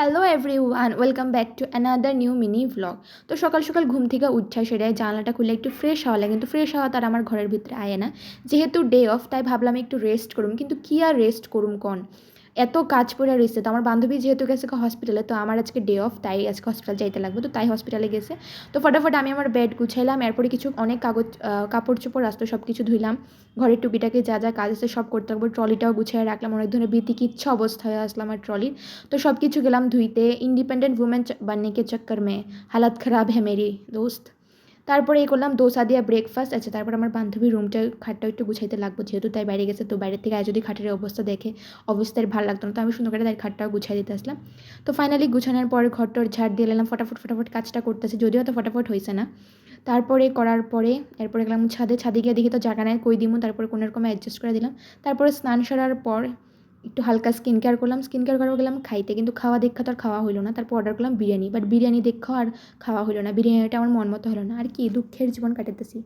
Hello everyone, welcome back to another new mini vlog. তো সকাল সকাল ঘুম থেকে উঠা সেটাই জানলাটা খুলে একটু ফ্রেশ হওয়া লাগে, কিন্তু ফ্রেশ হওয়া তার আমার ঘরের ভিতরে আয় না। যেহেতু ডে অফ, তাই ভাবলাম একটু রেস্ট করুম, কিন্তু কী আর রেস্ট করুম কন, এত কাজ পড়ে রয়েছে। তো আমার বান্ধবী যেহেতু গেছে হসপিটালে, তো আমার আজকে ডে অফ, তাই আজকে হসপিটাল যাইতে লাগবে, তো তাই হসপিটালে গেছে। তো ফটাফট আমি আমার বেড গুছাইলাম, এরপরে কিছু অনেক কাপড় চোপড় আসতো, সব কিছু ধুইলাম। ঘরের টুকিটাকে যা যা কাজ আছে সব করতে থাকবো। ট্রলিটাও গুছিয়ে রাখলাম, অনেক ধরনের বিতিকিচ্ছা অবস্থা হয়ে আসলাম আমার ট্রলির। तो सब কিছু গেলাম ধুইতে। इंडिपेंडेंट वुमेन बनने के चक्कर में हालत ख़राब है मेरी दोस्त। তারপরে এই করলাম দোসা দিয়া ব্রেকফাস্ট। আচ্ছা, তারপর আমার বান্ধবীর রুমটা খাটটাও একটু গুছাইতে লাগবো, যেহেতু তাই বাইরে গেছে। তো বাইরের থেকে যদি খাটের অবস্থা দেখে অবস্থায় ভালো লাগতো না, তো আমি সুন্দর করে তাই খাটটাও গুছাই দিতে আসলাম। তো ফাইনালি গুছানোর পরে ঘরটর ঝাড় দিয়ে নিলাম, ফটাফট ফটাফট কাজটা করতেছি, যদিও তো ফটাফট হয়েছে না। তারপরে করার পরে এরপরে গেলাম ছাদে। ছাদে গিয়ে দেখি তো জায়গা নেই, কই দিমু, তারপরে কোনো রকমে অ্যাডজাস্ট করে দিলাম। তারপরে স্নান সারার পর একটু হালকা স্কিন কেয়ার করলাম, স্কিন কেয়ার করার গেলাম খাইতে, কিন্তু খাওয়া দেখা তো আর খাওয়া হলো না। তারপর অর্ডার করলাম বিরিয়ানি, বাট বিরিয়ানি দেখাও আর খাওয়া হলো না। বিরিয়ানিটা আমার মন মতো হলো না, আর কি দুঃখের জীবন কাটাতেছি।